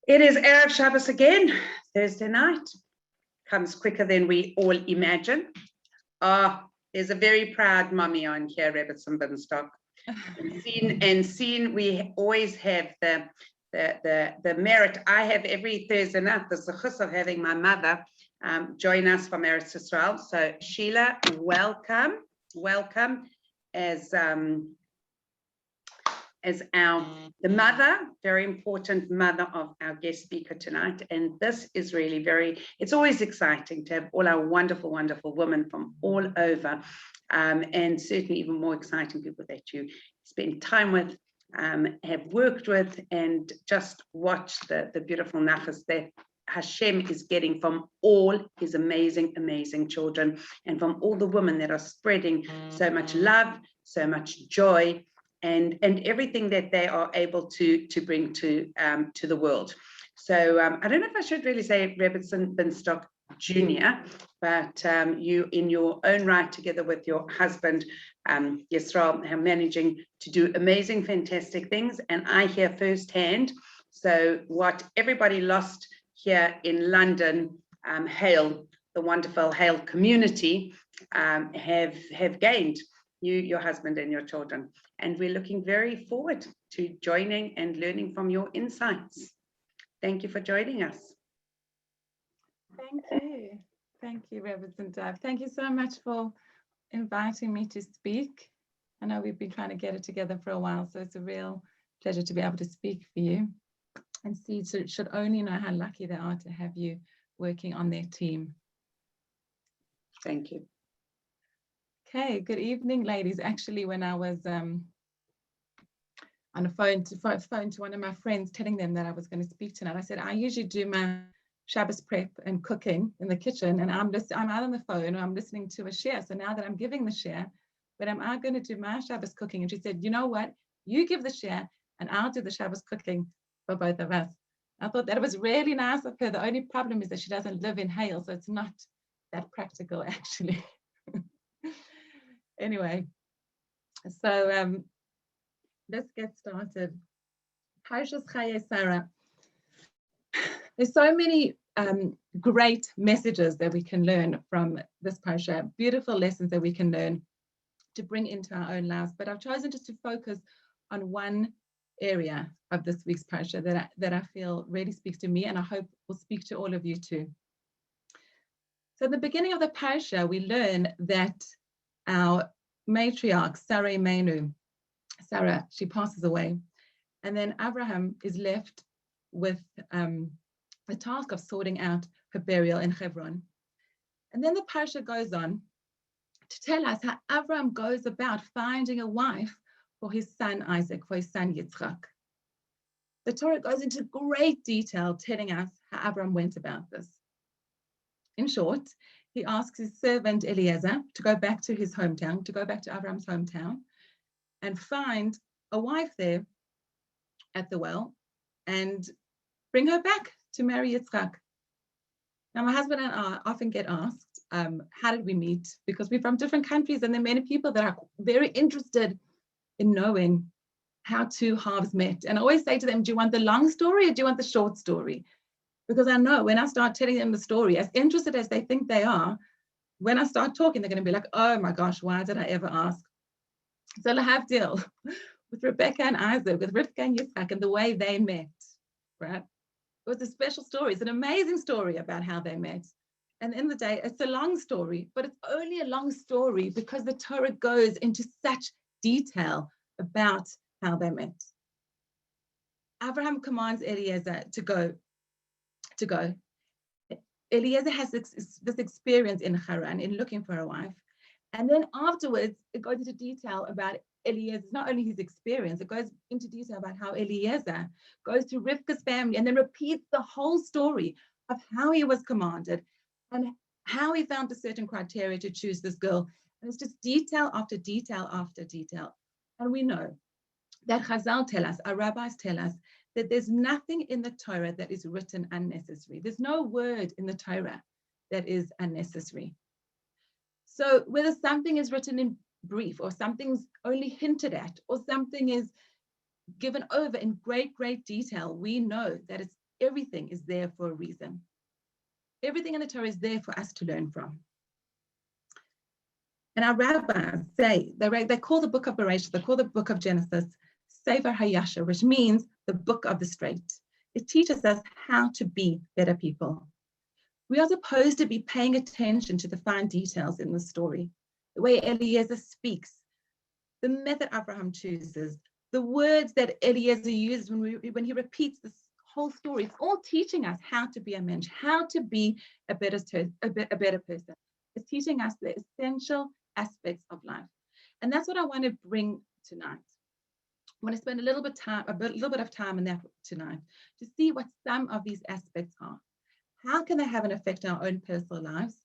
It is Erev Shabbos again, Thursday night. Comes quicker than we all imagine. There's a very proud mummy on here, Rebbetzen Binstock. Seen, we always have the merit. I have every Thursday night the zechus of having my mother join us from Eretz Yisrael. So Sheila, welcome as the mother, very important mother of our guest speaker tonight. And this is really it's always exciting to have all our wonderful, wonderful women from all over, and certainly even more exciting people that you spend time with, have worked with, and just watch the beautiful nachas that Hashem is getting from all his amazing, amazing children, and from all the women that are spreading so much love, so much joy, and everything that they are able to bring to the world. So I don't know if I should really say Rebbetzen Binstock Jr., but you in your own right, together with your husband, Yisrael, are managing to do amazing, fantastic things. And I hear firsthand, so what everybody lost here in London, Hale, the wonderful Hale community, have gained, you, your husband, and your children. And we're looking very forward to joining and learning from your insights. Thank you for joining us. Thank you, Rebbetzen Dove. Thank you so much for inviting me to speak. I know we've been trying to get it together for a while, so it's a real pleasure to be able to speak for you. And Seeds should only know how lucky they are to have you working on their team. Thank you. Okay, good evening, ladies. Actually, when I was on a phone to one of my friends telling them that I was going to speak tonight, I said, I usually do my Shabbos prep and cooking in the kitchen, and I'm out on the phone, or I'm listening to a share. So now that I'm giving the share, but am I going to do my Shabbos cooking? And she said, you know what? You give the share, and I'll do the Shabbos cooking for both of us. I thought that was really nice of her. The only problem is that she doesn't live in Hale, so it's not that practical, actually. Anyway, so let's get started. Parshas Chaye Sarah. There's so many great messages that we can learn from this parsha, beautiful lessons that we can learn to bring into our own lives. But I've chosen just to focus on one area of this week's parsha that I feel really speaks to me, and I hope will speak to all of you too. So in the beginning of the parsha, we learn that our matriarch, Sarah, she passes away. And then Abraham is left with the task of sorting out her burial in Hebron. And then the parsha goes on to tell us how Abraham goes about finding a wife for his son Isaac, for his son Yitzchak. The Torah goes into great detail telling us how Abraham went about this. In short, he asks his servant Eliezer to go back to his hometown, to go back to Abraham's hometown, and find a wife there at the well and bring her back to marry Yitzchak. Now, my husband and I often get asked, how did we meet? Because we're from different countries, and there are many people that are very interested in knowing how two halves met. And I always say to them, do you want the long story or do you want the short story? Because I know when I start telling them the story, as interested as they think they are, when I start talking, they're going to be like, oh my gosh, why did I ever ask? So Lahavdil, with Rebecca and Isaac, with Rivka and Yitzchak, and the way they met, right? It was a special story. It's an amazing story about how they met. And in the day, it's a long story, but it's only a long story because the Torah goes into such detail about how they met. Abraham commands Eliezer to go. Eliezer has this experience in Haran, in looking for a wife. And then afterwards, it goes into detail about Eliezer, not only his experience, it goes into detail about how Eliezer goes to Rivka's family and then repeats the whole story of how he was commanded and how he found a certain criteria to choose this girl. And it's just detail after detail after detail. And we know that Chazal tell us, our rabbis tell us, that there's nothing in the Torah that is written unnecessary. There's no word in the Torah that is unnecessary. So whether something is written in brief or something's only hinted at or something is given over in great, great detail, we know that everything is there for a reason. Everything in the Torah is there for us to learn from. And our rabbis say, they call the book of Bereshit, they call the book of Genesis, Sefer HaYashar, which means the book of the straight. It teaches us how to be better people. We are supposed to be paying attention to the fine details in the story, the way Eliezer speaks, the method Abraham chooses, the words that Eliezer uses when he repeats this whole story. It's all teaching us how to be a mensch, how to be a better person. It's teaching us the essential aspects of life. And that's what I want to bring tonight. I want to spend a little bit of time on that tonight to see what some of these aspects are. How can they have an effect on our own personal lives?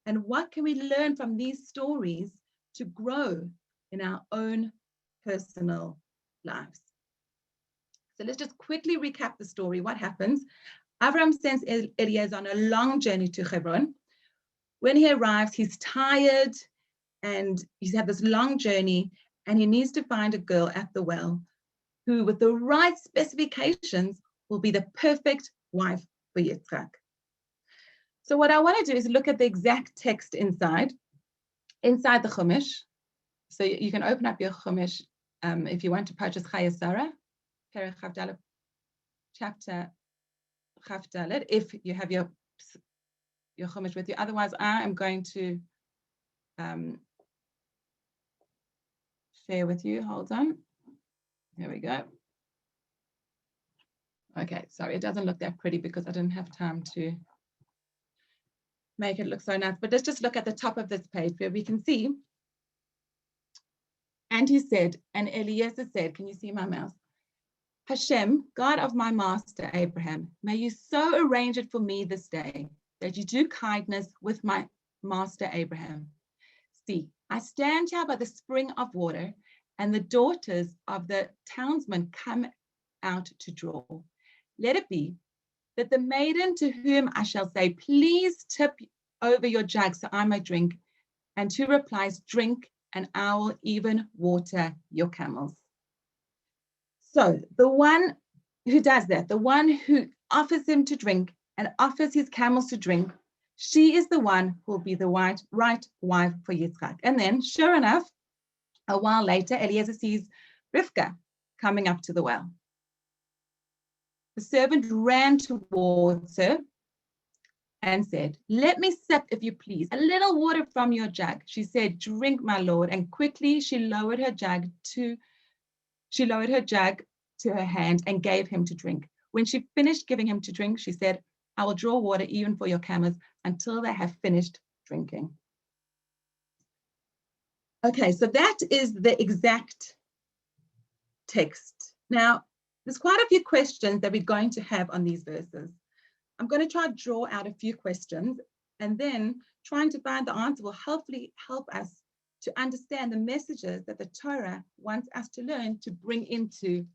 And what can we learn from these stories to grow in our own personal lives? So let's just quickly recap the story. What happens? Abraham sends Eliezer on a long journey to Hebron. When he arrives, he's tired and he's had this long journey, and he needs to find a girl at the well who, with the right specifications, will be the perfect wife for Yitzchak. So what I want to do is look at the exact text inside the Chumash. So you can open up your Chumash if you want to purchase Chaya Sarah, Perek Chavdalet, chapter Chavdalet, if you have your Chumash with you. Otherwise, I am going to share with you. Hold on. Here we go. Okay, sorry, it doesn't look that pretty because I didn't have time to make it look so nice. But let's just look at the top of this page where we can see. And he said, and Eliezer said, can you see my mouse? Hashem, God of my master Abraham, may you so arrange it for me this day that you do kindness with my master Abraham. See, I stand here by the spring of water, and the daughters of the townsmen come out to draw. Let it be that the maiden to whom I shall say, please tip over your jug so I may drink, and who replies, drink, and I will even water your camels. So the one who does that, the one who offers him to drink and offers his camels to drink, she is the one who will be the right wife for Yitzchak. And then, sure enough, a while later, Eliezer sees Rivka coming up to the well. The servant ran towards her and said, let me sip, if you please, a little water from your jug. She said, drink, my lord. And quickly she lowered her jug to her hand and gave him to drink. When she finished giving him to drink, she said, I will draw water even for your camels until they have finished drinking. Okay, so that is the exact text. Now, there's quite a few questions that we're going to have on these verses. I'm going to try to draw out a few questions, and then trying to find the answer will hopefully help us to understand the messages that the Torah wants us to learn to bring into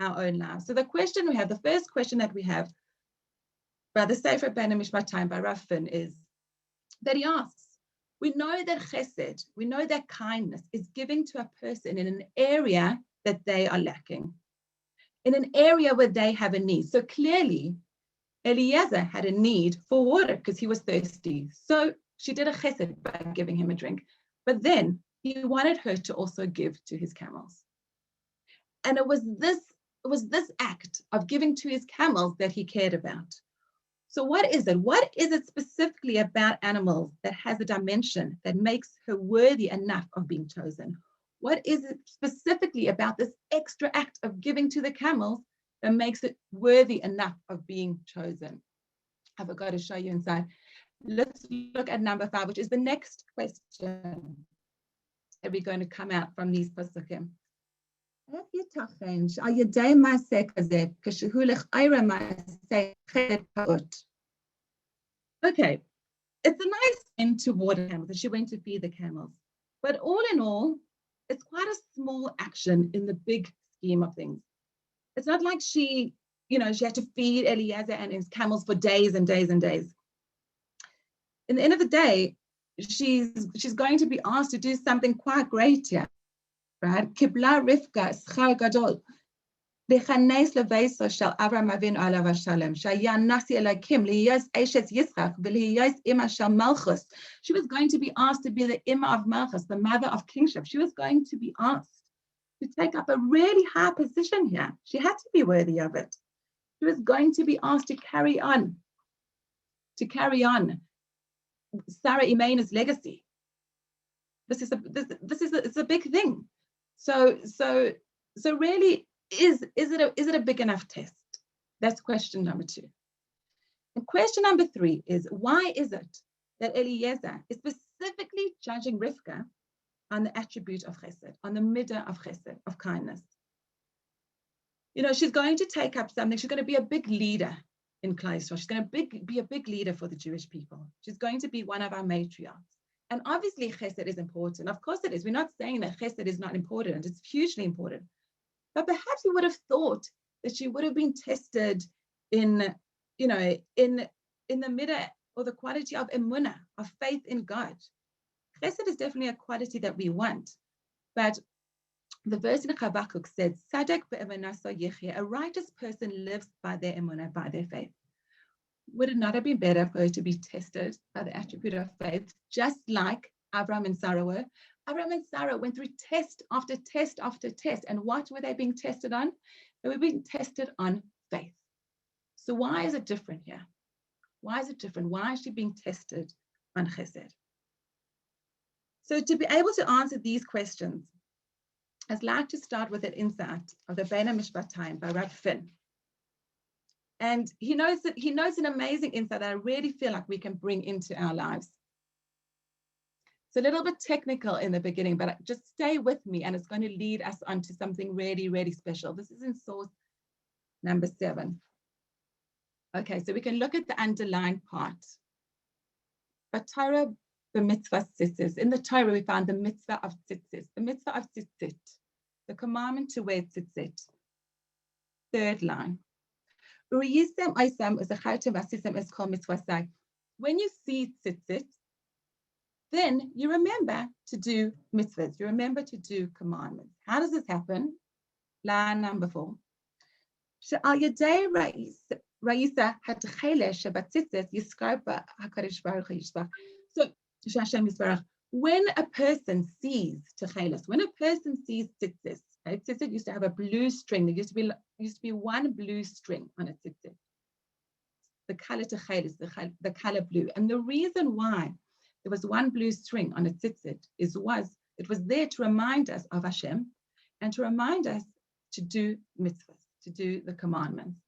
our own lives. So the question we have, the first question that we have by the Sefer Ben Mishpatim by Rav Finn is that he asks, we know that chesed, we know that kindness is giving to a person in an area that they are lacking, in an area where they have a need. So clearly, Eliezer had a need for water because he was thirsty. So she did a chesed by giving him a drink. But then he wanted her to also give to his camels. And it was this act of giving to his camels that he cared about. So what is it? What is it specifically about animals that has a dimension that makes her worthy enough of being chosen? What is it specifically about this extra act of giving to the camels that makes it worthy enough of being chosen? I forgot to show you inside. Let's look at number 5, which is the next question that we're going to come out from these pasukim. Okay, it's a nice thing to water camels, and she went to feed the camels. But all in all, it's quite a small action in the big scheme of things. It's not like she had to feed Eliezer and his camels for days and days and days. In the end of the day, she's going to be asked to do something quite great here, right? Kibla Rivka schar gadol. לכנס לביתו של אברהם אבינו עליו השלום, שהיה נשיא אלוקים, להיות אשת יצחק, ולהיות אמא של מלכות. She was going to be asked to be the imma of Malchus, the mother of kingship. She was going to be asked to take up a really high position here. She had to be worthy of it. She was going to be asked to carry on Sarah Imena's legacy. This is a big thing. So really, is it a big enough test? That's question number 2. And question number 3 is, why is it that Eliezer is specifically judging Rivka on the attribute of chesed, on the midah of chesed, of kindness? You know, she's going to take up something. She's going to be a big leader in Klal Yisrael. She's going to be a big leader for the Jewish people. She's going to be one of our matriarchs. And obviously, chesed is important. Of course it is. We're not saying that chesed is not important. It's hugely important. But perhaps you would have thought that she would have been tested in the midah, or the quality of emunah, of faith in God. Chesed is definitely a quality that we want. But the verse in Habakkuk said, Sadek be'emunaso yechia, a righteous person lives by their emunah, by their faith. Would it not have been better for her to be tested by the attribute of faith, just like Abraham and Sarah were? Abraham and Sarah went through test after test after test. And what were they being tested on? They were being tested on faith. So why is it different here? Why is it different? Why is she being tested on chesed? So to be able to answer these questions, I'd like to start with an insight of the Bein HaMishpatayim by Rav Finn. And he knows an amazing insight that I really feel like we can bring into our lives. It's a little bit technical in the beginning, but just stay with me and it's going to lead us on to something really, really special. This is in source number 7. Okay, so we can look at the underlined part. But Torah, the mitzvah tzitzis. In the Torah, we found the mitzvah of tzitzis, the mitzvah of tzitzit, the commandment to wear tzitzit. 3rd line. When you see tzitzit, then you remember to do mitzvahs. You remember to do commandments. How does this happen? Line number 4. So when a person sees techeles, when a person sees tzitzis, right? Tzitzit used to have a blue string. There used to be one blue string on a tzitzit. The color techeles, the color blue. And the reason why there was one blue string on a tzitzit it was there to remind us of Hashem and to remind us to do mitzvahs, to do the commandments.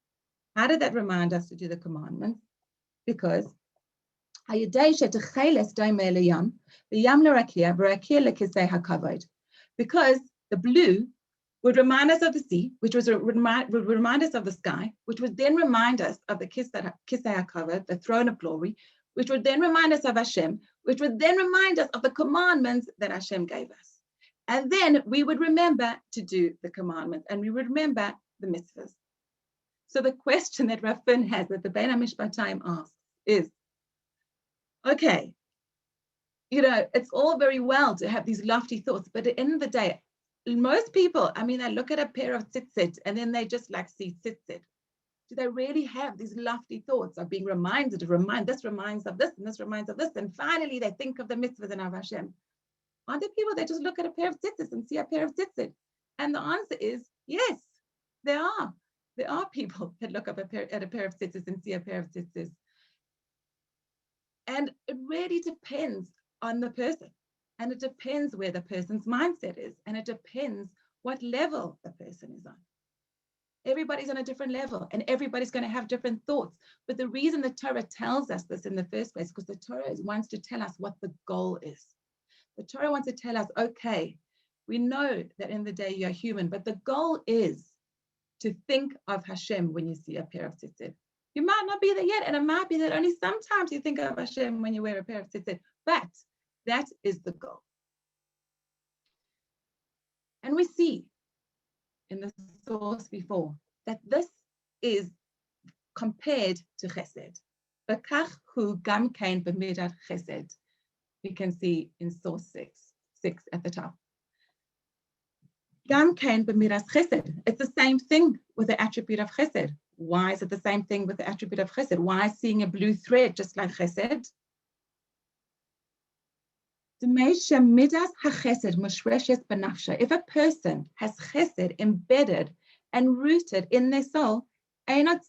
How did that remind us to do the commandments? Because because the blue would remind us of the sea, which would remind us of the sky, which would then remind us of the Kisei HaKavod, the throne of glory, which would then remind us of Hashem, which would then remind us of the commandments that Hashem gave us. And then we would remember to do the commandments, and we would remember the mitzvahs. So the question that Rav Finn has, that the Bein HaMishpatayim asks, is, okay, it's all very well to have these lofty thoughts, but at the end of the day, most people, they look at a pair of tzitzit and then they just see tzitzit. Do they really have these lofty thoughts of being reminded this reminds of this and this reminds of this, and finally they think of the mitzvahs and of Hashem? Aren't there people that just look at a pair of tzitzit and see a pair of tzitzit? And the answer is yes, there are. There are people that look up at a pair of tzitzit and see a pair of tzitzit. And it really depends on the person. And it depends where the person's mindset is. And it depends what level the person is on. Everybody's on a different level and everybody's going to have different thoughts. But the reason the Torah tells us this in the first place, because the Torah wants to tell us what the goal is. The Torah wants to tell us, okay, we know that in the day you're human, but the goal is to think of Hashem when you see a pair of tzitzit. You might not be there yet, and it might be that only sometimes you think of Hashem when you wear a pair of tzitzit, but that is the goal. And we see in the source before that this is compared to chesed. V'kach hu gam kein b'midat chesed. We can see in source 6 at the top. Gam kain b'miras chesed. It's the same thing with the attribute of chesed. Why is it the same thing with the attribute of chesed? Why is seeing a blue thread just like chesed? If a person has chesed embedded and rooted in their soul, they don't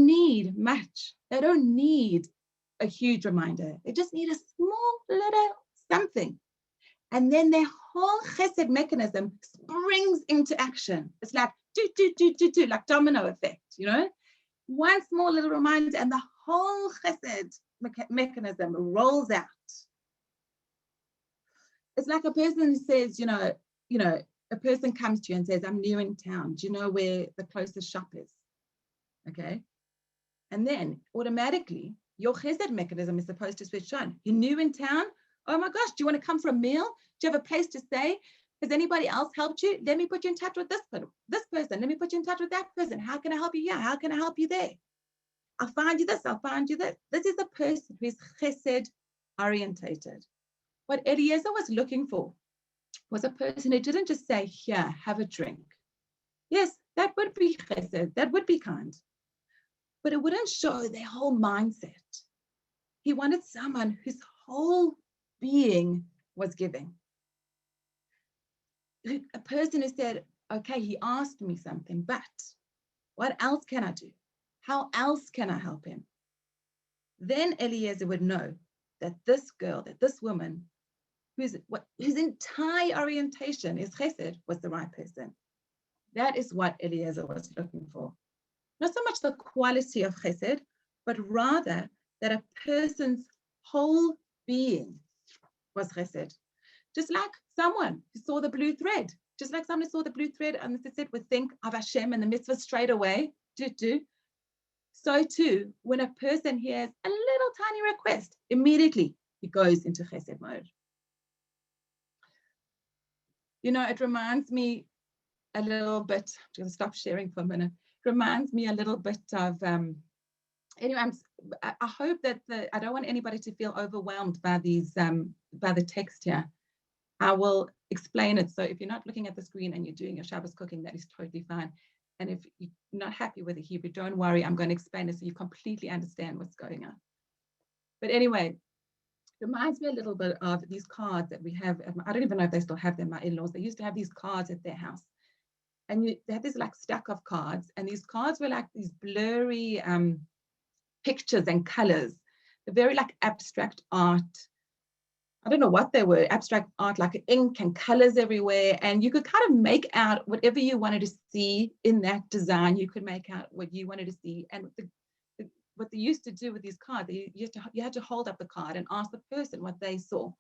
need much. They don't need a huge reminder. They just need a small little something. And then their whole chesed mechanism springs into action. It's like do, like domino effect, you know? One small little reminder and the whole chesed mechanism rolls out. It's like a person who says, a person comes to you and says, I'm new in town. Do you know where the closest shop is? Okay. And then automatically your chesed mechanism is supposed to switch on. You're new in town. Oh my gosh, do you want to come for a meal? Do you have a place to stay? Has anybody else helped you? Let me put you in touch with this person. Let me put you in touch with that person. How can I help you here? How can I help you there? I'll find you this. I'll find you this. This is a person who is chesed orientated. What Eliezer was looking for was a person who didn't just say, here, have a drink. Yes, that would be chesed. That would be kind. But it wouldn't show their whole mindset. He wanted someone whose whole being was giving. A person who said, okay, he asked me something, but what else can I do? How else can I help him? Then Eliezer would know that this girl, that this woman, whose entire orientation is chesed, was the right person. That is what Eliezer was looking for. Not so much the quality of chesed, but rather that a person's whole being was chesed. Just like someone who saw the blue thread, just like someone who saw the blue thread and said would think of Hashem and the mitzvah straight away, so too, when a person hears a little tiny request, immediately he goes into chesed mode. It reminds me a little bit, I'm going to stop sharing for a minute. It reminds me a little bit of, anyway, I hope that I don't want anybody to feel overwhelmed by these, by the text here. I will explain it. So if you're not looking at the screen and you're doing your Shabbos cooking, that is totally fine. And if you're not happy with the Hebrew, don't worry. I'm going to explain it so you completely understand what's going on. But anyway, it reminds me a little bit of these cards that we have. I don't even know if they still have them, my in-laws. They used to have these cards at their house. And they had this like stack of cards. And these cards were like these blurry pictures and colors. They're very like abstract art. I don't know what they were, abstract art, like ink and colors everywhere. And you could kind of make out whatever you wanted to see in that design. You could make out what you wanted to see. And what they used to do with these cards, you had to hold up the card and ask the person what they saw.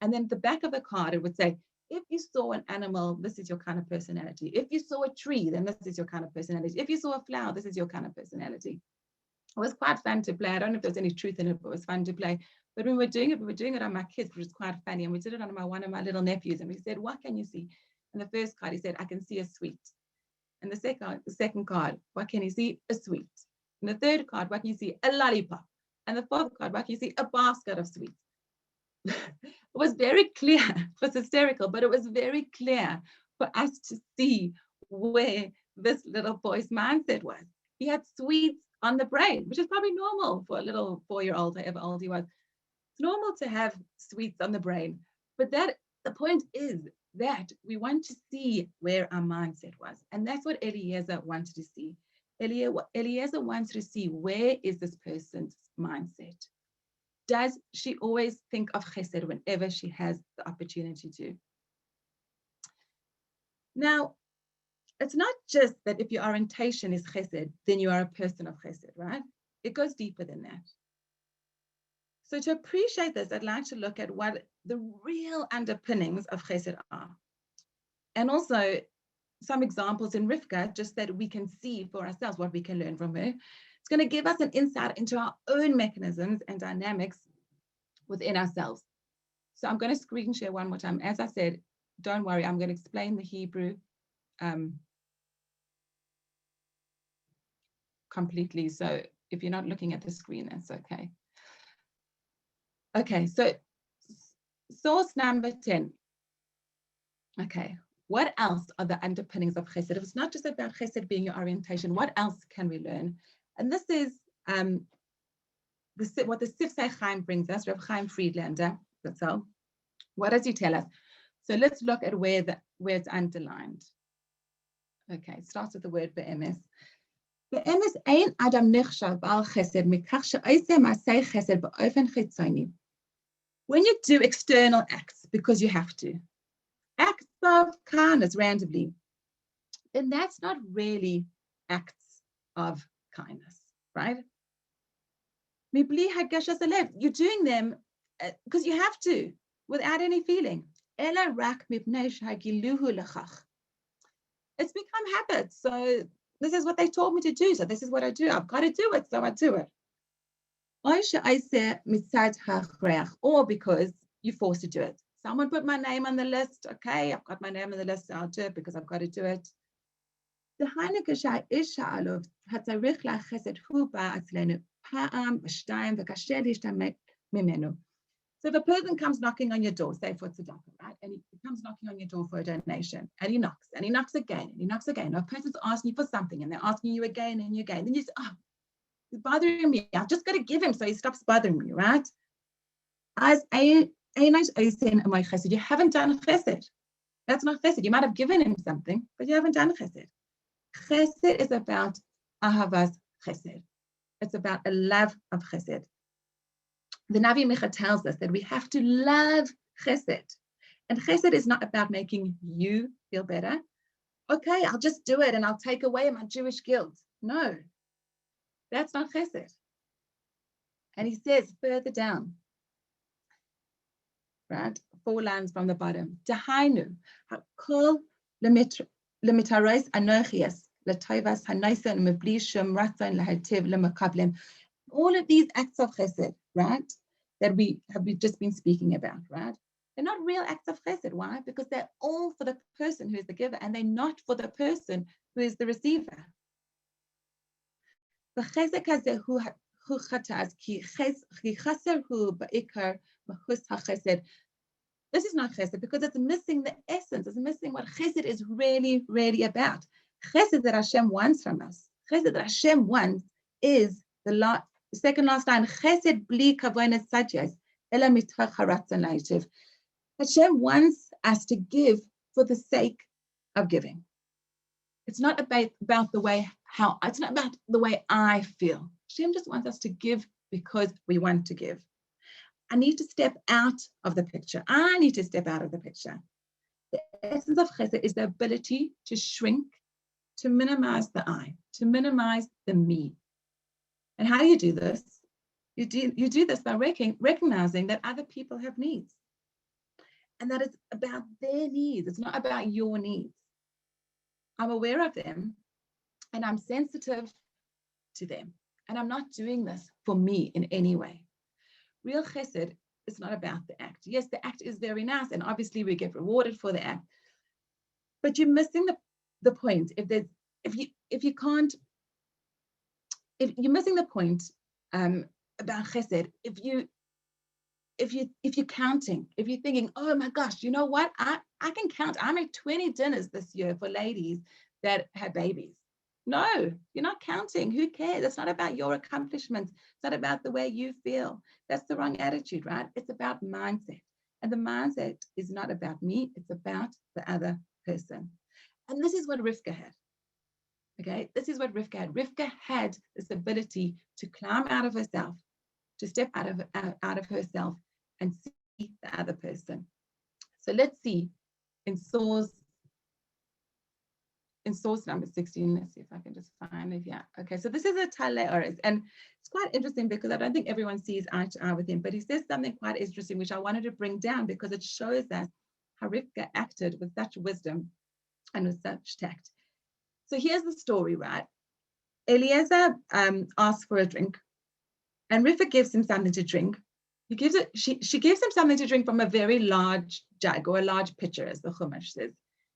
And then the back of the card, it would say, if you saw an animal, this is your kind of personality. If you saw a tree, then this is your kind of personality. If you saw a flower, this is your kind of personality. It was quite fun to play. I don't know if there's any truth in it, but it was fun to play. But when we were doing it on my kids, which was quite funny. And we did it on one of my little nephews. And we said, what can you see? And the first card, he said, I can see a sweet. And the second card, what can you see? A sweet. And the third card, what can you see? A lollipop. And the fourth card, what can you see? A basket of sweets. It was very clear. It was hysterical, but it was very clear for us to see where this little boy's mindset was. He had sweets on the brain, which is probably normal for a little 4-year-old, however old he was. It's normal to have sweets on the brain, but the point is that we want to see where our mindset was. And that's what Eliezer wanted to see. Eliezer wants to see, where is this person's mindset? Does she always think of chesed whenever she has the opportunity to? Now, it's not just that if your orientation is chesed, then you are a person of chesed, right? It goes deeper than that. So to appreciate this, I'd like to look at what the real underpinnings of chesed are. And also some examples in Rivka, just that we can see for ourselves what we can learn from her. It's going to give us an insight into our own mechanisms and dynamics within ourselves. So I'm going to screen share one more time. As I said, don't worry, I'm going to explain the Hebrew completely. So if you're not looking at the screen, that's okay. Okay, so source number 10. Okay, what else are the underpinnings of chesed? If it's not just about chesed being your orientation, what else can we learn? And this is what the Sifsei Chaim brings us, Reb Chaim Friedlander. That's all. What does he tell us? So let's look at where it's underlined. Okay, it starts with the word be'emes. Be'emes ein adam nichshav ba'al chesed mikach she'oseh ma'asei chesed ba'ofen chitzoni. When you do external acts because you have to, acts of kindness randomly, then that's not really acts of kindness, right? You're doing them because you have to, without any feeling. It's become habit. So this is what they told me to do. So this is what I do. I've got to do it. So I do it. Or because you're forced to do it. Someone put my name on the list. Okay, I've got my name on the list. So I'll do it because I've got to do it. So if a person comes knocking on your door, say for tzedakah, right? And he comes knocking on your door for a donation, and he knocks again, and he knocks again. A person's asking you for something, and they're asking you again and again. Then you say, oh, he's bothering me. I've just got to give him so he stops bothering me, right? As you haven't done chesed. That's not chesed. You might have given him something, but you haven't done chesed. Chesed is about ahavas chesed. It's about a love of chesed. The Navi Micha tells us that we have to love chesed. And chesed is not about making you feel better. Okay, I'll just do it and I'll take away my Jewish guilt. No, that's not chesed. And he says further down, right, 4 lines from the bottom, Dahainu, hakol lemitaros anochias, letovas hanoisen mebli shum ratzon lehativ lemakablim. All of these acts of chesed, right, that we have just been speaking about, right? They're not real acts of chesed. Why? Because they're all for the person who is the giver, and they're not for the person who is the receiver. This is not chesed because it's missing the essence. It's missing what chesed is really, really about. Chesed that Hashem wants from us. Chesed that Hashem wants is the second last line. Chesed bli kavonas satyas ela mitoch haratzon la'ativ. Hashem wants us to give for the sake of giving. It's not about the way it's not about the way I feel. Hashem just wants us to give because we want to give. I need to step out of the picture. I need to step out of the picture. The essence of chesed is the ability to shrink, to minimize the I, to minimize the me. And how do you do this? You do this by recognizing that other people have needs. And that it's about their needs. It's not about your needs. I'm aware of them and I'm sensitive to them. And I'm not doing this for me in any way. Real chesed is not about the act. Yes, the act is very nice, and obviously we get rewarded for the act. But you're missing the point. If you're missing the point about chesed, if you're counting, if you're thinking, oh my gosh, you know what? I can count. I made 20 dinners this year for ladies that had babies. No, you're not counting. Who cares? It's not about your accomplishments. It's not about the way you feel. That's the wrong attitude, right? It's about mindset. And the mindset is not about me. It's about the other person. And this is what Rivka had. Okay, this is what Rivka had. Rivka had this ability to climb out of herself, to step out of herself and see the other person. So let's see in source number 16, let's see if I can just find it. Yeah, okay, so this is a Tale Oris, and it's quite interesting because I don't think everyone sees eye to eye with him, but he says something quite interesting, which I wanted to bring down because it shows us how Rivka acted with such wisdom and with such tact. So here's the story, right? Eliezer asks for a drink, and Rivka gives him something to drink. She gives him something to drink from a very large jug or a large pitcher, as the Chumash says.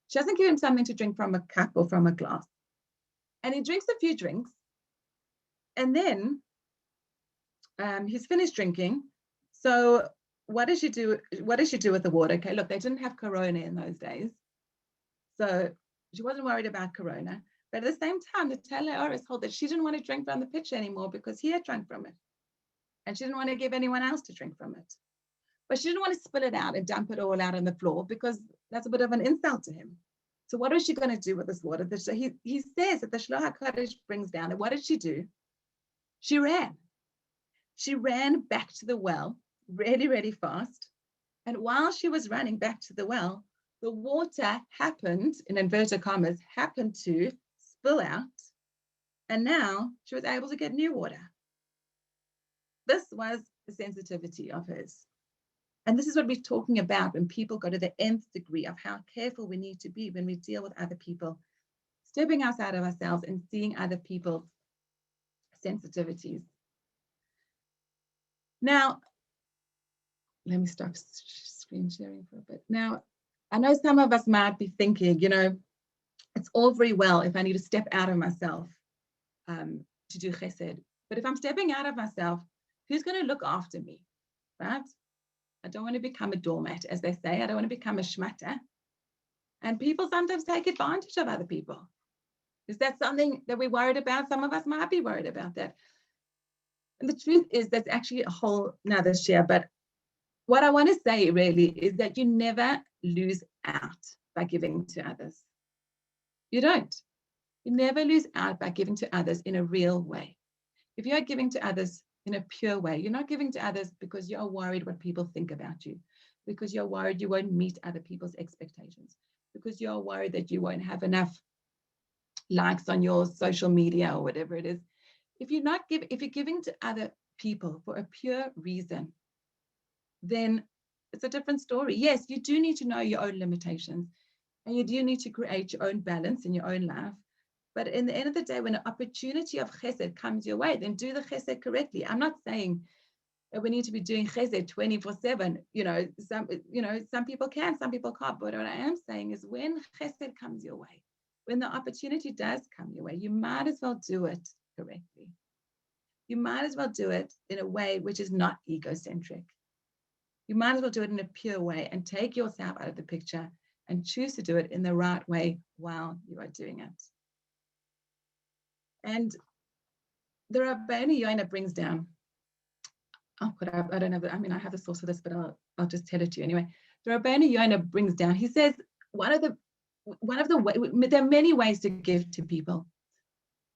She doesn't give him something to drink from a cup or from a glass. And he drinks a few drinks. And then he's finished drinking. So what does she do? What does she do with the water? Okay, look, they didn't have corona in those days. So she wasn't worried about corona. But at the same time, the Taylor is told that she didn't want to drink from the pitcher anymore because he had drunk from it. And she didn't want to give anyone else to drink from it. But she didn't want to spill it out and dump it all out on the floor because that's a bit of an insult to him. So what was she going to do with this water? He says that the Shloha Kodesh brings down. And what did she do? She ran. She ran back to the well really, really fast. And while she was running back to the well, the water happened, in inverted commas, happened to spill out. And now she was able to get new water. This was the sensitivity of hers. And this is what we're talking about when people go to the nth degree of how careful we need to be when we deal with other people, stepping outside of ourselves and seeing other people's sensitivities. Now, let me stop screen sharing for a bit. Now, I know some of us might be thinking, you know, it's all very well if I need to step out of myself to do chesed. But if I'm stepping out of myself, who's going to look after me, right? I don't want to become a doormat, as they say. I don't want to become a shmata. And people sometimes take advantage of other people. Is that something that we're worried about? Some of us might be worried about that. And the truth is that's actually a whole nother share. But what I want to say really is that you never lose out by giving to others. You don't. You never lose out by giving to others in a real way. If you are giving to others in a pure way, you're not giving to others because you're worried what people think about you, because you're worried you won't meet other people's expectations, because you're worried that you won't have enough likes on your social media or whatever it is. If you're giving to other people for a pure reason, then it's a different story. Yes, you do need to know your own limitations and you do need to create your own balance in your own life. But in the end of the day, when an opportunity of chesed comes your way, then do the chesed correctly. I'm not saying that we need to be doing chesed 24/7. Some people can, some people can't. But what I am saying is when chesed comes your way, when the opportunity does come your way, you might as well do it correctly. You might as well do it in a way which is not egocentric. You might as well do it in a pure way and take yourself out of the picture and choose to do it in the right way while you are doing it. And the Rabbeinu Yonah brings down, I don't have, I have the source for this, but I'll just tell it to you anyway. The Rabbeinu Yonah brings down, he says, there are many ways to give to people.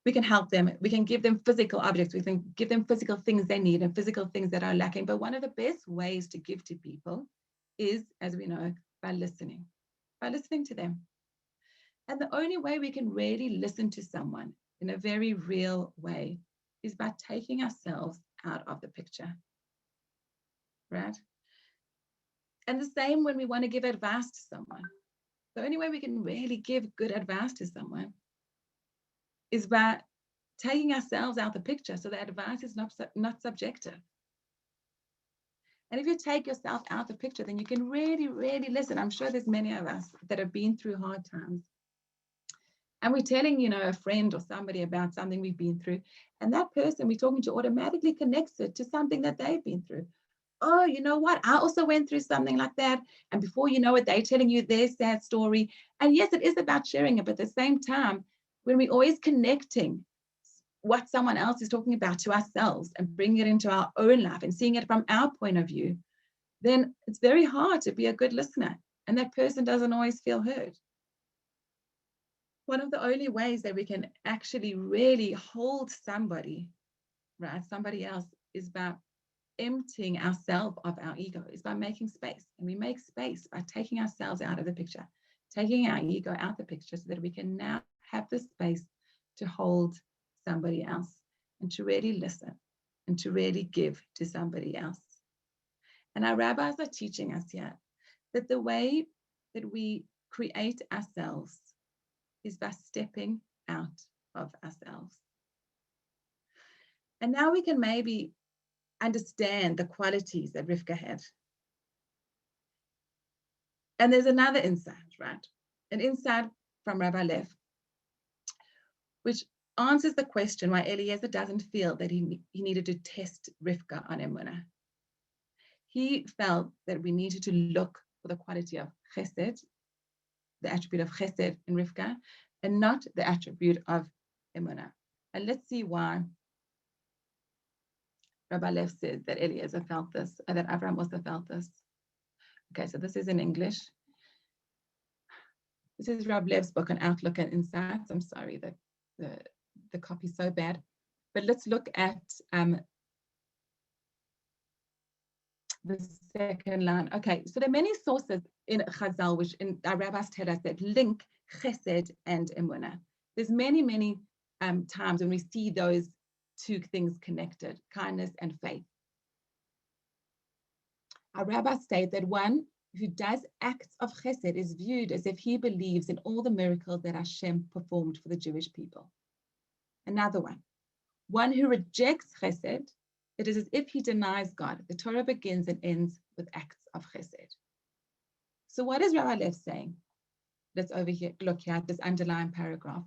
We can help them. We can give them physical objects. We can give them physical things they need and physical things that are lacking. But one of the best ways to give to people is, as we know, by listening to them. And the only way we can really listen to someone in a very real way is by taking ourselves out of the picture, right? And the same when we want to give advice to someone. The only way we can really give good advice to someone is by taking ourselves out the picture so the advice is not subjective. And if you take yourself out the picture, then you can really, really listen. I'm sure there's many of us that have been through hard times. And we're telling, a friend or somebody about something we've been through. And that person we're talking to automatically connects it to something that they've been through. Oh, you know what? I also went through something like that. And before you know it, they're telling you their sad story. And yes, it is about sharing it. But at the same time, when we're always connecting what someone else is talking about to ourselves and bringing it into our own life and seeing it from our point of view, then it's very hard to be a good listener. And that person doesn't always feel heard. One of the only ways that we can actually really hold somebody, right, somebody else, is by emptying ourselves of our ego, is by making space. And we make space by taking ourselves out of the picture, taking our ego out of the picture so that we can now have the space to hold somebody else and to really listen and to really give to somebody else. And our rabbis are teaching us here that the way that we create ourselves is by stepping out of ourselves. And now we can maybe understand the qualities that Rivka had. And there's another insight, right? An insight from Rabbi Lev, which answers the question why Eliezer doesn't feel that he needed to test Rivka on Emunah. he felt that we needed to look for the quality of chesed, the attribute of chesed in Rivka, and not the attribute of emunah. And let's see why Rabbi Lev says that Eliezer felt this, and that Abraham also felt this. Okay, so this is in English. This is Rabbi Lev's book on Outlook and Insights. I'm sorry that the copy's so bad. But let's look at the second line. Okay, so there are many sources in Chazal, which our rabbis tell us that link chesed and emunah. There's many, many times when we see those two things connected, kindness and faith. Our rabbis state that one who does acts of chesed is viewed as if he believes in all the miracles that Hashem performed for the Jewish people. Another one who rejects chesed, it is as if he denies God. The Torah begins and ends with acts of chesed. So what is Rabbi Lev saying? Let's over here look here at this underlined paragraph.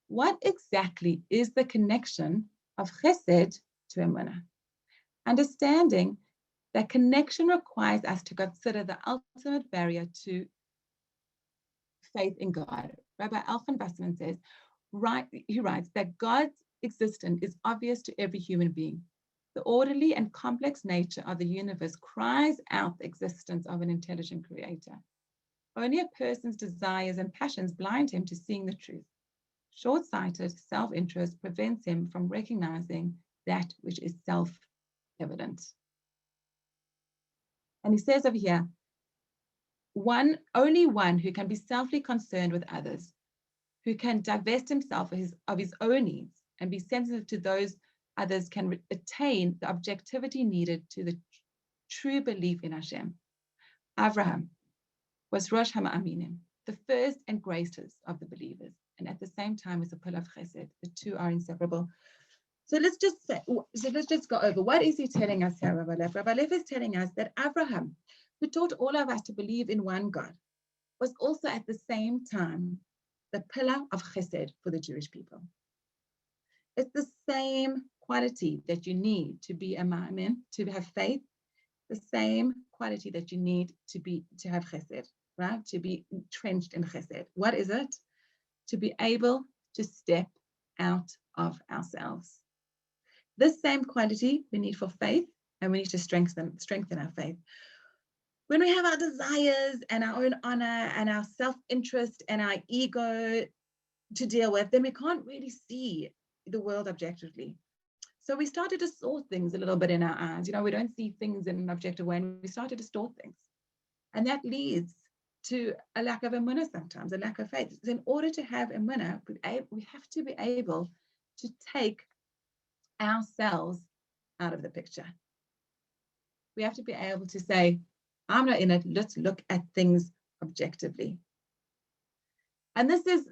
What exactly is the connection of chesed to emunah? Understanding that connection requires us to consider the ultimate barrier to faith in God. Rabbi Alfon Wasserman says, he writes that God's existence is obvious to every human being. The orderly and complex nature of the universe cries out the existence of an intelligent creator. Only a person's desires and passions blind him to seeing the truth. Short-sighted self-interest prevents him from recognizing that which is self-evident. And he says over here, only one who can be selfly concerned with others, who can divest himself of his own needs and be sensitive to those others, can attain the objectivity needed to the true belief in Hashem. Avraham was Rosh HaMa'aminim, the first and greatest of the believers, and at the same time is a pillar of chesed. The two are inseparable. So let's just go over, what is he telling us here, Rabbi Lev? Rabbi Lev is telling us that Abraham, who taught all of us to believe in one God, was also at the same time the pillar of chesed for the Jewish people. It's the same quality that you need to be a ma'amin, to have faith, the same quality that you need to have chesed, right? To be entrenched in chesed. What is it? To be able to step out of ourselves. This same quality we need for faith, and we need to strengthen our faith. When we have our desires and our own honor and our self-interest and our ego to deal with, then we can't really see the world objectively. So we started to distort things a little bit in our eyes. We don't see things in an objective way, and we started to distort things. And that leads to a lack of emunah sometimes, a lack of faith. So in order to have emunah, we have to be able to take ourselves out of the picture. We have to be able to say, I'm not in it, let's look at things objectively. And this is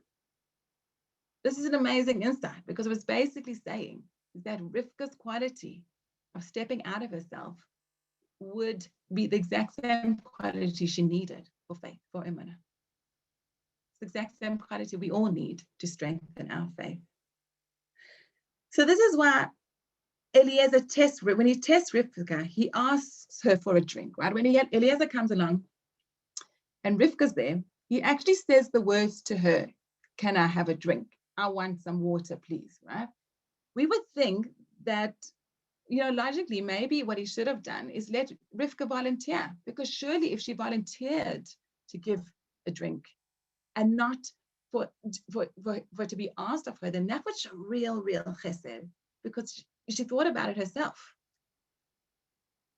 an amazing insight, because it was basically saying that Rivka's quality of stepping out of herself would be the exact same quality she needed for faith, for emunah. It's the exact same quality we all need to strengthen our faith. So this is why Eliezer when he tests Rivka, he asks her for a drink, right? When Eliezer comes along and Rivka's there, he actually says the words to her, can I have a drink? I want some water, please, right? We would think that, logically, maybe what he should have done is let Rivka volunteer, because surely if she volunteered to give a drink and not for to be asked of her, then that would show real chesed, because she thought about it herself.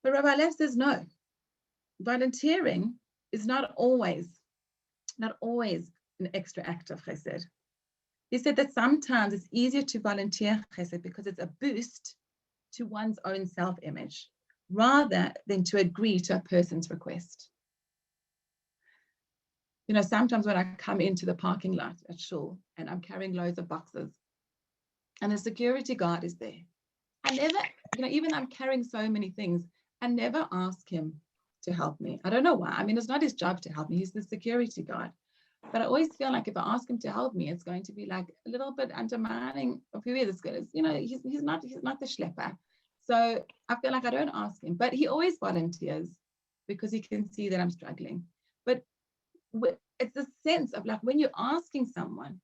But Rabbi Lev says no. Volunteering is not always an extra act of chesed. He said that sometimes it's easier to volunteer chesed because it's a boost to one's own self-image, rather than to agree to a person's request. Sometimes when I come into the parking lot at shul and I'm carrying loads of boxes and the security guard is there, I never, even I'm carrying so many things, I never ask him to help me. I don't know why. I mean, it's not his job to help me. He's the security guard. But I always feel like if I ask him to help me, it's going to be like a little bit undermining of who he is. He's not the schlepper. So I feel like I don't ask him, but he always volunteers. because he can see that I'm struggling. But it's the sense of like when you're asking someone,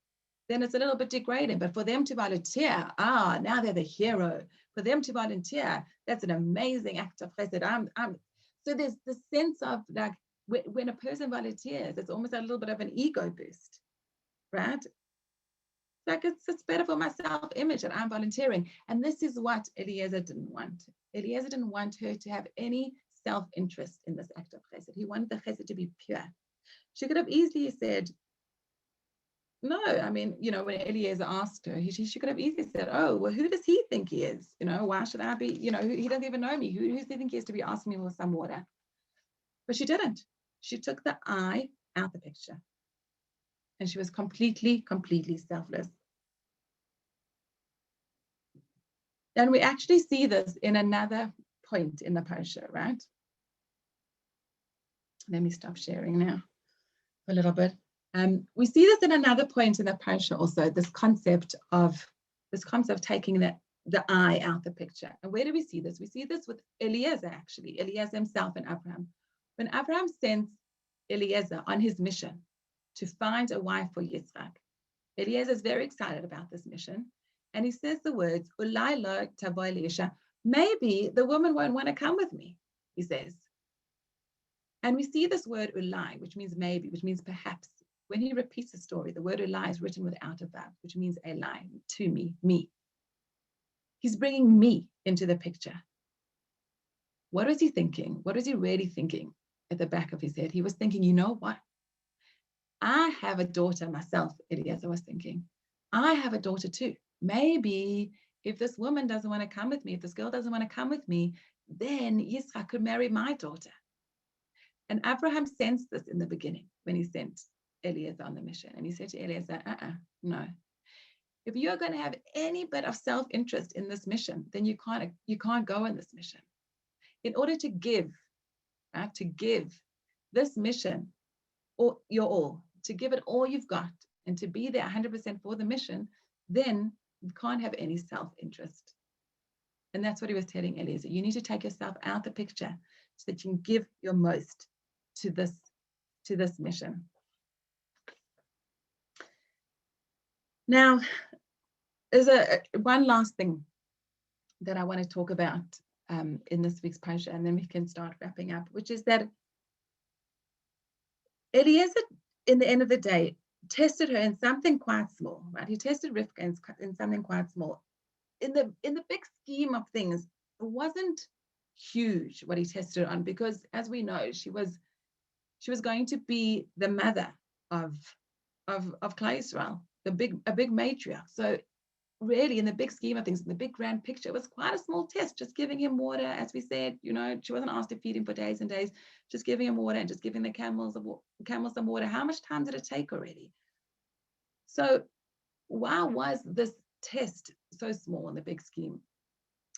then it's a little bit degrading. But for them to volunteer, now they're the hero. For them to volunteer, that's an amazing act of chesed. So there's the sense of like when a person volunteers, it's almost a little bit of an ego boost, right? Like it's better for my self-image that I'm volunteering. And this is what Eliezer didn't want. Eliezer didn't want her to have any self-interest in this act of chesed. He wanted the chesed to be pure. She could have easily said, no, I mean, when Eliezer asked her, she could have easily said, oh, well, who does he think he is? Why should I be, he doesn't even know me. Who does he think he is to be asking me for some water? But she didn't. She took the I out the picture. And she was completely, completely selfless. And we actually see this in another point in the parasha, right? Let me stop sharing now a little bit. We see this in another point in the parasha also, this concept of taking the I out the picture. And where do we see this? We see this with Eliezer, actually, Eliezer himself and Abraham. When Abraham sends Eliezer on his mission to find a wife for Yitzchak, Eliezer is very excited about this mission. And he says the words, Ulai lo tavoi li'isha, maybe the woman won't want to come with me, he says. And we see this word ulai, which means maybe, which means perhaps. When he repeats the story, the word ulai is written without a vowel, which means a lie, to me. He's bringing me into the picture. What was he thinking? What was he really thinking at the back of his head? He was thinking, you know what? I have a daughter myself, Eliezer was thinking. I have a daughter too. Maybe if this woman doesn't want to come with me, if this girl doesn't want to come with me, then Yitzchak could marry my daughter. And Abraham sensed this in the beginning when he sent Eliezer on the mission. And he said to Eliezer, no. If you're going to have any bit of self-interest in this mission, then you can't go on this mission. In order to give, right, to give this mission your all, to give it all you've got, and to be there 100% for the mission, then you can't have any self-interest. And that's what he was telling Eliezer. You need to take yourself out the picture so that you can give your most to this mission. Now, there's one last thing that I want to talk about in this week's parasha, and then we can start wrapping up, which is that Eliezer, in the end of the day, tested her in something quite small, right? He tested Rivka in something quite small. In the big scheme of things, it wasn't huge what he tested on, because as we know, she was going to be the mother of Klal Yisrael, a big matriarch. So really, in the big scheme of things, in the big grand picture, it was quite a small test, just giving him water, as we said. She wasn't asked to feed him for days and days, just giving him water and just giving the camels some water. How much time did it take already? So why was this test so small in the big scheme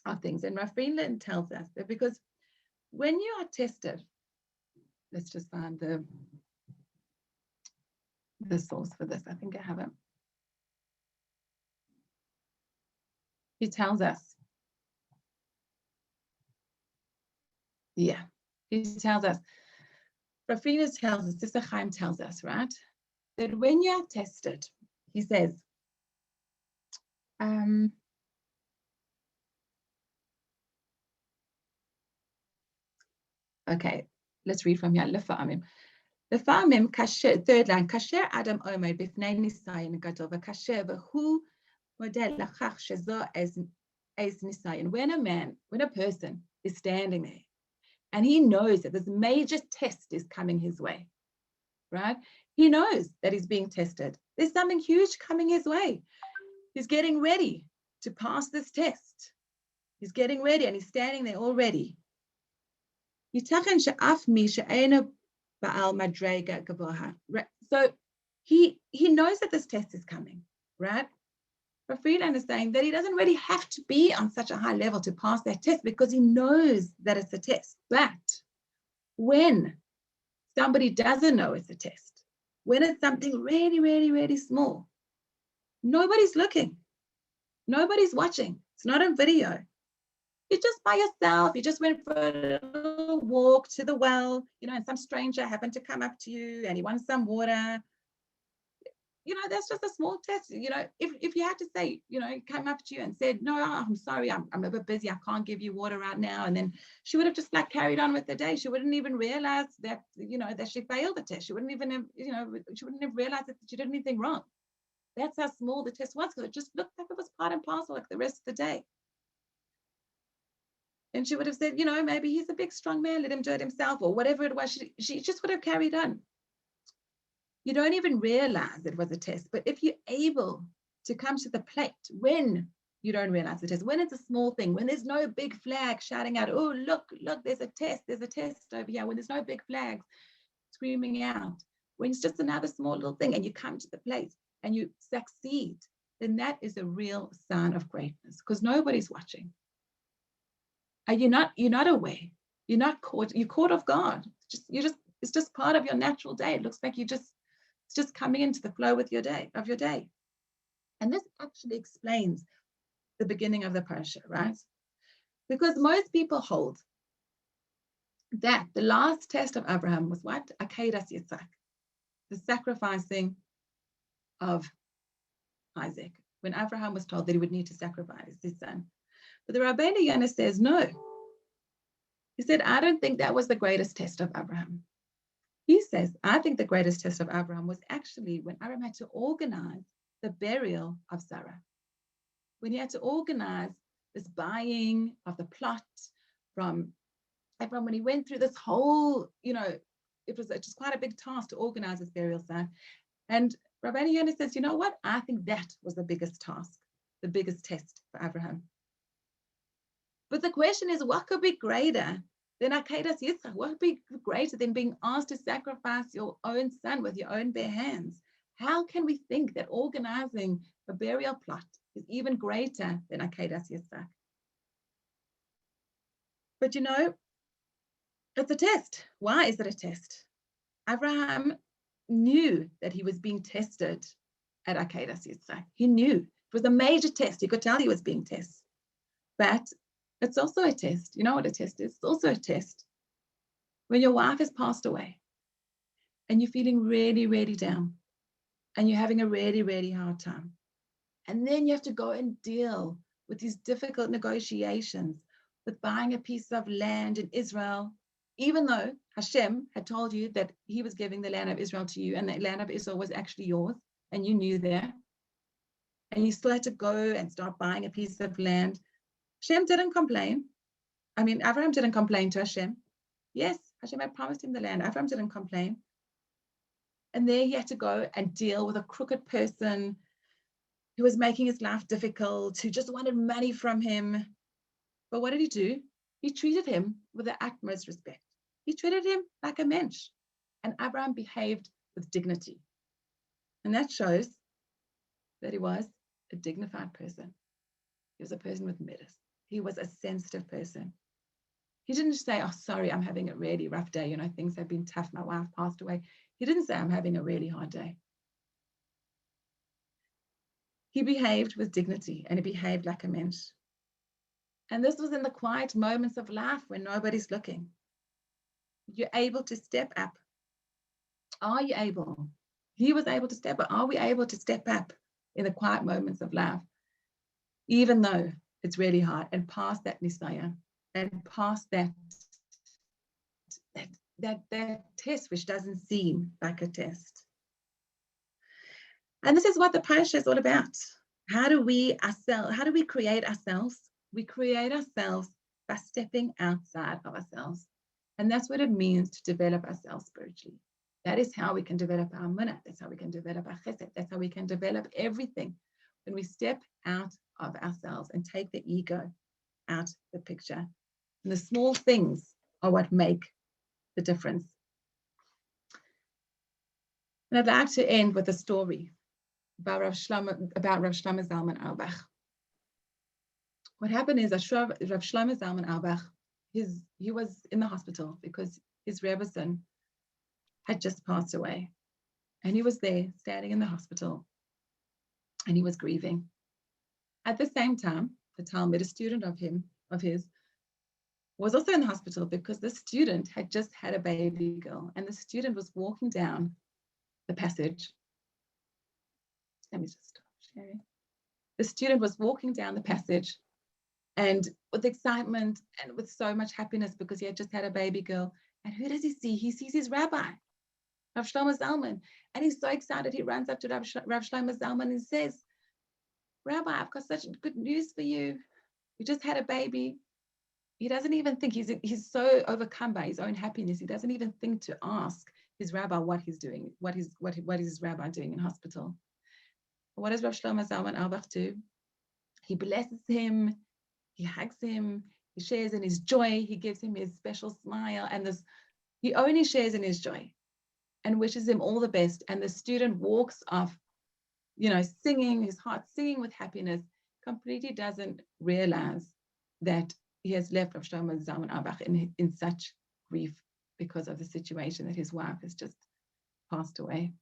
of things? And Leanne tells us that because when you are tested, let's just find the source for this. I think I have it. He tells us, he tells us, Rafina tells us, Sister Chaim tells us, right, that when you are tested, he says, okay, let's read from here. Lefa'amim, third line, kasher Adam omer b'fnei nisayin gadol v'kasher v'hu model lachach shezo as nisayin. When a person is standing there and he knows that this major test is coming his way, right? He knows that he's being tested. There's something huge coming his way. He's getting ready to pass this test. He's getting ready and he's standing there already. So he knows that this test is coming, right? But Leanne is saying that he doesn't really have to be on such a high level to pass that test because he knows that it's a test. But when somebody doesn't know it's a test, when it's something really, really, really small, nobody's looking, nobody's watching, it's not on video. You're just by yourself. You just went for a little walk to the well, and some stranger happened to come up to you and he wants some water. That's just a small test. If you had to say, he came up to you and said, no, I'm sorry, I'm a bit busy, I can't give you water right now. And then she would have just carried on with the day. She wouldn't even realize that, that she failed the test. She wouldn't even have, she wouldn't have realized that she did anything wrong. That's how small the test was, because it just looked like it was part and parcel like the rest of the day. And she would have said, maybe he's a big, strong man, let him do it himself, or whatever it was. She just would have carried on. You don't even realize it was a test. But if you're able to come to the plate when you don't realize the test, when it's a small thing, when there's no big flag shouting out, oh, look, there's a test over here, when there's no big flags screaming out, when it's just another small little thing and you come to the plate and you succeed, then that is a real sign of greatness, because nobody's watching. And you're not aware. You're not caught. You're caught off guard. It's just part of your natural day. It looks like it's just coming into the flow with your day. And this actually explains the beginning of the parasha, right? Because most people hold that the last test of Abraham was what? Akedas Yitzhak, the sacrificing of Isaac, when Abraham was told that he would need to sacrifice his son. But the Rabbeinu Yonah says no. He said, I don't think that was the greatest test of Abraham. He says, I think the greatest test of Abraham was actually when Abraham had to organize the burial of Sarah. When he had to organize this buying of the plot from Abraham, when he went through this whole, it was just quite a big task to organize his burial site. And Rabbeinu Yonah says, you know what? I think that was the biggest task, the biggest test for Abraham. But the question is, what could be greater than Akedas Yitzchak? What could be greater than being asked to sacrifice your own son with your own bare hands? How can we think that organizing a burial plot is even greater than Akedas Yitzchak? But it's a test. Why is it a test? Abraham knew that he was being tested at Akedas Yitzchak. He knew it was a major test. You could tell he was being tested. But it's also a test. You know what a test is? It's also a test. When your wife has passed away and you're feeling really, really down and you're having a really, really hard time, and then you have to go and deal with these difficult negotiations with buying a piece of land in Israel, even though Hashem had told you that he was giving the land of Israel to you and the land of Israel was actually yours, and you knew that, and you still had to go and start buying a piece of land. Hashem didn't complain. Abraham didn't complain to Hashem. Yes, Hashem had promised him the land. Abraham didn't complain. And there he had to go and deal with a crooked person who was making his life difficult, who just wanted money from him. But what did he do? He treated him with the utmost respect. He treated him like a mensch. And Abraham behaved with dignity. And that shows that he was a dignified person. He was a person with midas. He was a sensitive person. He didn't say, oh, sorry, I'm having a really rough day. Things have been tough. My wife passed away. He didn't say, I'm having a really hard day. He behaved with dignity and he behaved like a mensch. And this was in the quiet moments of life when nobody's looking. You're able to step up. Are you able? He was able to step up. Are we able to step up in the quiet moments of life, even though it's really hard, and pass that nisayon, and pass that test which doesn't seem like a test? And this is what the parasha is all about. How do we create ourselves? We create ourselves by stepping outside of ourselves. And that's what it means to develop ourselves spiritually. That is how we can develop our munah. That's how we can develop our chesed. That's how we can develop everything. When we step out of ourselves and take the ego out the picture. And the small things are what make the difference. And I'd like to end with a story about Rav Shlomo Zalman Auerbach. What happened is that Rav Shlomo Zalman Auerbach, he was in the hospital because his Rebbetzen had just passed away. And he was there standing in the hospital and he was grieving. At the same time, the Talmud, a student of his, was also in the hospital because the student had just had a baby girl, and the student was walking down the passage. Let me just stop sharing. The student was walking down the passage, and with excitement and with so much happiness because he had just had a baby girl. And who does he see? He sees his rabbi, Rav Shlomo Zalman. And he's so excited. He runs up to Rav Shlomo Zalman and says, Rabbi, I've got such good news for you. You just had a baby. He doesn't even think, he's so overcome by his own happiness. He doesn't even think to ask his rabbi what he's doing. What is his rabbi doing in hospital? What does Rav Shlomo Zalman Auerbach do? He blesses him. He hugs him. He shares in his joy. He gives him his special smile. And he only shares in his joy and wishes him all the best. And the student walks off, singing, his heart singing with happiness, completely doesn't realize that he has left Rav Shlomo Zalman Auerbach in such grief because of the situation that his wife has just passed away.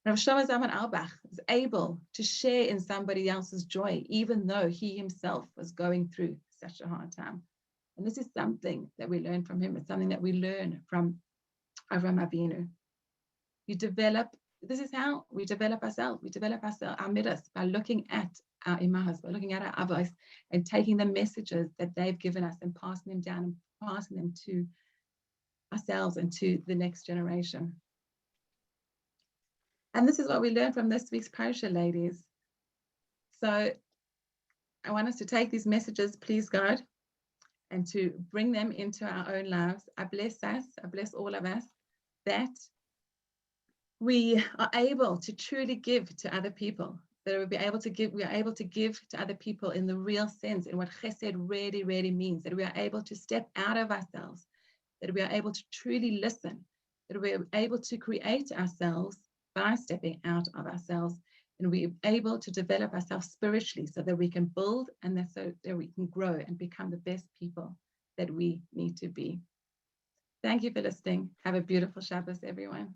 Rav Shlomo Zalman Auerbach is able to share in somebody else's joy, even though he himself was going through such a hard time. And this is something that we learn from him. It's something that we learn from Avraham Avinu. This is how we develop ourselves. We develop our midas by looking at our imahas, by looking at our avos, and taking the messages that they've given us and passing them down and passing them to ourselves and to the next generation. And this is what we learned from this week's parasha, ladies. So I want us to take these messages, please God, and to bring them into our own lives. I bless us, I bless all of us, that we are able to truly give to other people, that we are able to give to other people in the real sense, in what chesed really, really means, that we are able to step out of ourselves, that we are able to truly listen, that we are able to create ourselves by stepping out of ourselves, and we're able to develop ourselves spiritually so that we can build and so that we can grow and become the best people that we need to be. Thank you for listening. Have a beautiful Shabbos, everyone.